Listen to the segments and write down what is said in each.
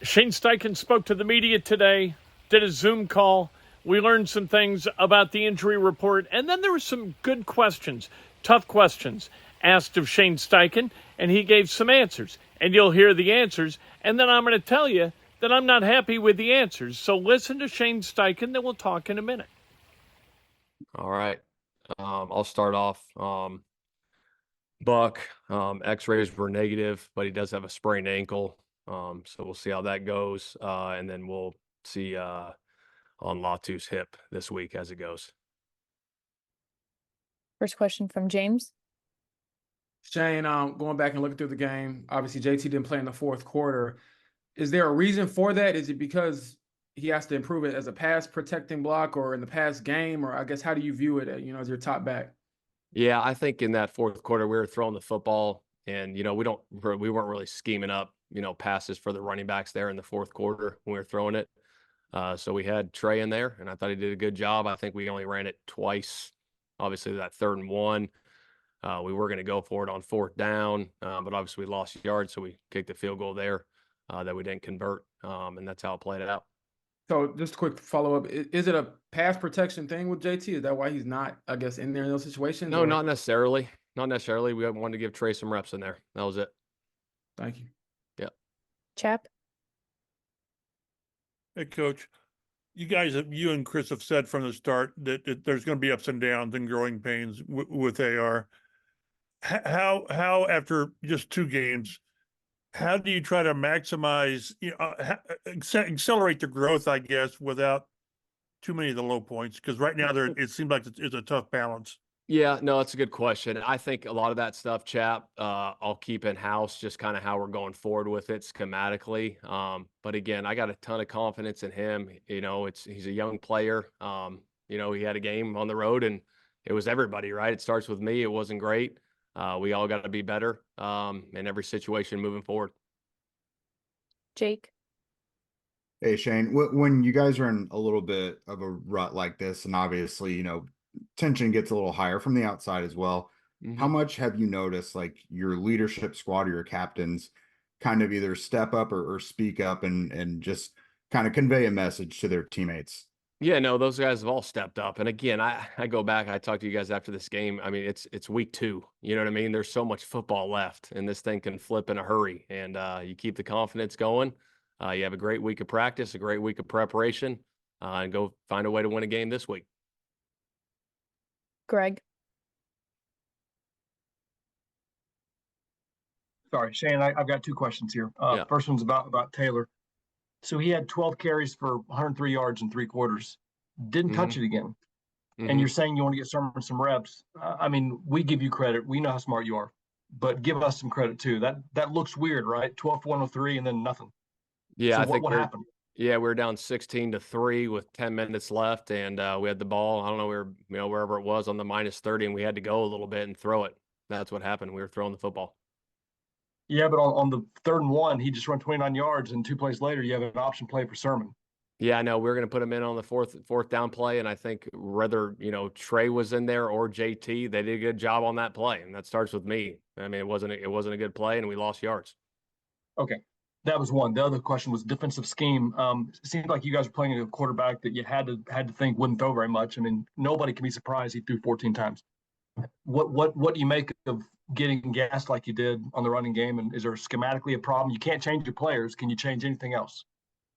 Shane Steichen spoke to the media today, did a Zoom call. We learned some things about the injury report, and then there were some good questions, tough questions asked of Shane Steichen, and he gave some answers. And you'll hear the answers, and then I'm going to tell you that I'm not happy with the answers. So listen to Shane Steichen, then we'll talk in a minute. All right. I'll start off. Buck, x-rays were negative, but he does have a sprained ankle. So we'll see how that goes. And then we'll see on Latu's hip this week as it goes. First question from James. Shane, going back and looking through the game, obviously JT didn't play in the fourth quarter. Is there a reason for that? Is it because he has to improve it as a pass protecting block or in the pass game? Or I guess, how do you view it, as your top back? Yeah, I think in that fourth quarter, we were throwing the football and, we weren't really scheming up, passes for the running backs there in the fourth quarter when we were throwing it. So we had Trey in there and I thought he did a good job. I think we only ran it twice. Obviously that 3rd and 1. We were going to go for it on 4th down, but obviously we lost yards, so we kicked a field goal there that we didn't convert, and that's how it played out. So just a quick follow-up. Is it a pass protection thing with JT? Is that why he's not, I guess, in there in those situations? No, not necessarily. Not necessarily. We wanted to give Trey some reps in there. That was it. Thank you. Yeah. Chap. Hey, Coach. You and Chris have said from the start that there's going to be ups and downs and growing pains with AR. How after just 2 games, how do you try to maximize, accelerate the growth, I guess, without too many of the low points? Because right now it seems like it's a tough balance. Yeah, no, that's a good question. I think a lot of that stuff, Chap, I'll keep in house, just kind of how we're going forward with it schematically. But again, I got a ton of confidence in him. He's a young player. He had a game on the road and it was everybody, right? It starts with me. It wasn't great. We all got to be better in every situation moving forward. Jake. Hey, Shane, when you guys are in a little bit of a rut like this, and obviously, tension gets a little higher from the outside as well. Mm-hmm. How much have you noticed, like, your leadership squad or your captains kind of either step up or speak up and just kind of convey a message to their teammates? Yeah, no, those guys have all stepped up. And again, I go back, I talked to you guys after this game. I mean, it's week 2. You know what I mean? There's so much football left and this thing can flip in a hurry. And you keep the confidence going. You have a great week of practice, a great week of preparation, and go find a way to win a game this week. Greg. Sorry, Shane, I've got 2 questions here. Yeah. First one's about Taylor. So he had 12 carries for 103 yards in 3 quarters. Didn't touch it again. And you're saying you want to get Sermon some reps. I mean, we give you credit. We know how smart you are. But give us some credit too. That looks weird, right? 12 for 103 and then nothing. Yeah, so I think what happened? Yeah, we were down 16-3 with 10 minutes left, and we had the ball. I don't know, we were, wherever it was on the -30, and we had to go a little bit and throw it. That's what happened. We were throwing the football. Yeah, but on the 3rd and 1, he just ran 29 yards, and 2 plays later, you have an option play for Sermon. Yeah, I know. We were going to put him in on the fourth down play, and I think whether Trey was in there or JT, they did a good job on that play, and that starts with me. I mean, it wasn't a good play, and we lost yards. Okay. That was one. The other question was defensive scheme. It seemed like you guys were playing a quarterback that you had to think wouldn't throw very much. I mean, nobody can be surprised he threw 14 times. What do you make of getting gassed like you did on the running game? And is there schematically a problem? You can't change your players. Can you change anything else?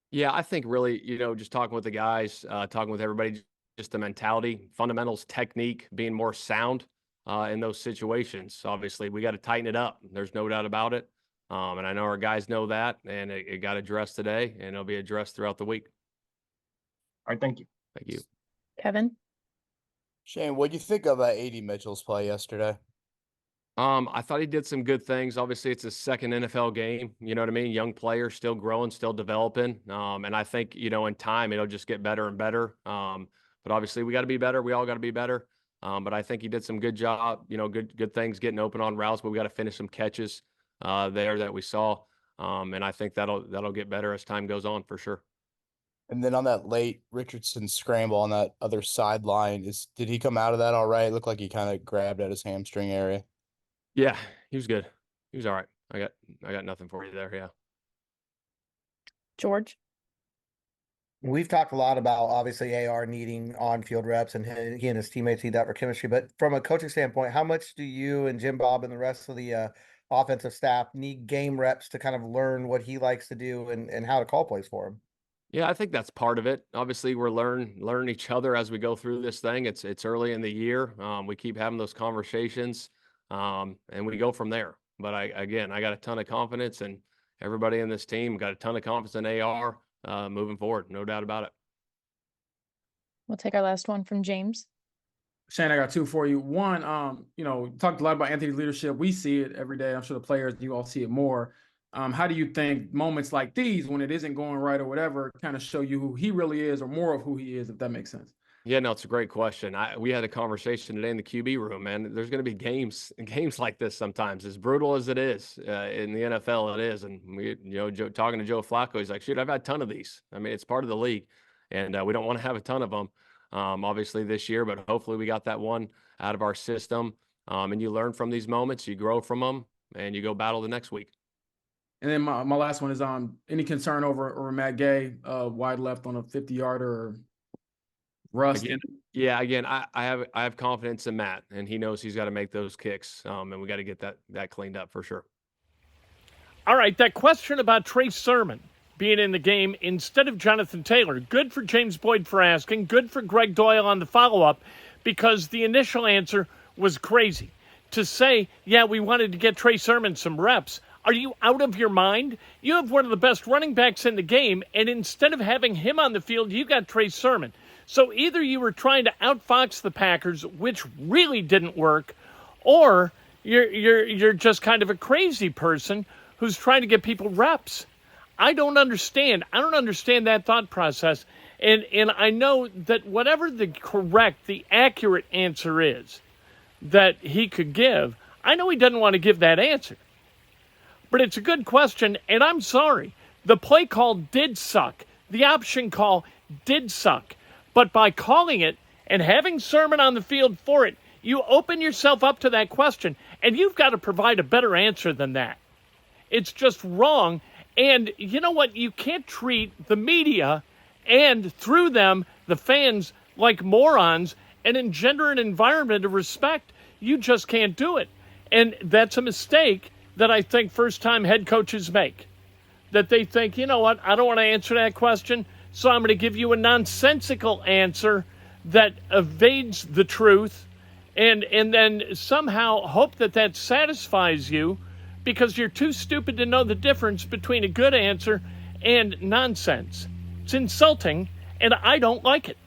Yeah, I think really, just talking with the guys, talking with everybody, just the mentality, fundamentals, technique, being more sound in those situations. Obviously, we got to tighten it up. There's no doubt about it. And I know our guys know that, and it got addressed today, and it'll be addressed throughout the week. All right, thank you. Thank you. Kevin. Shane, what do you think of AD Mitchell's play yesterday? I thought he did some good things. Obviously, it's his 2nd NFL game. You know what I mean? Young player, still growing, still developing. And I think, in time, it'll just get better and better. But obviously, we got to be better. We all got to be better. But I think he did some good job, good things getting open on routes, but we got to finish some catches there that we saw. And I think that'll get better as time goes on for sure. And then on that late Richardson scramble on that other sideline, did he come out of that all right? It looked like he kind of grabbed at his hamstring area. Yeah, he was good. He was all right. I got nothing for you there. Yeah. George? We've talked a lot about obviously AR needing on-field reps, and he and his teammates need that for chemistry. But from a coaching standpoint, how much do you and Jim Bob and the rest of the offensive staff need game reps to kind of learn what he likes to do and how to call plays for him? Yeah, I think that's part of it. Obviously, we're learning each other as we go through this thing. It's early in the year. We keep having those conversations, and we go from there. But I got a ton of confidence, and everybody in this team got a ton of confidence in AR moving forward. No doubt about it. We'll take our last one from James. Shane, I got two for you. One, talked a lot about Anthony's leadership. We see it every day. I'm sure the players, you all see it more. How do you think moments like these, when it isn't going right or whatever, kind of show you who he really is or more of who he is, if that makes sense? Yeah, no, it's a great question. We had a conversation today in the QB room, man. There's going to be games like this sometimes. As brutal as it is in the NFL, it is. And talking to Joe Flacco, he's like, "Shoot, I've had a ton of these. I mean, it's part of the league, and we don't want to have a ton of them, obviously this year. But hopefully, we got that one out of our system. And you learn from these moments, you grow from them, and you go battle the next week." And then my last one is any concern over Matt Gay, wide left on a 50-yarder or rust? Again, I have confidence in Matt, and he knows he's got to make those kicks, and we got to get that cleaned up for sure. All right, that question about Trey Sermon being in the game instead of Jonathan Taylor, good for James Boyd for asking, good for Greg Doyle on the follow-up, because the initial answer was crazy. To say, yeah, we wanted to get Trey Sermon some reps. Are you out of your mind? You have one of the best running backs in the game, and instead of having him on the field, you got Trey Sermon. So either you were trying to outfox the Packers, which really didn't work, or you're just kind of a crazy person who's trying to get people reps. I don't understand. I don't understand that thought process. And I know that whatever the accurate answer is that he could give, I know he doesn't want to give that answer. But it's a good question, and I'm sorry. The play call did suck. The option call did suck. But by calling it and having Sermon on the field for it, you open yourself up to that question, and you've got to provide a better answer than that. It's just wrong. And you know what? You can't treat the media and through them, the fans, like morons and engender an environment of respect. You just can't do it. And that's a mistake that I think first-time head coaches make. That they think, you know what, I don't want to answer that question, so I'm going to give you a nonsensical answer that evades the truth and then somehow hope that satisfies you because you're too stupid to know the difference between a good answer and nonsense. It's insulting, and I don't like it.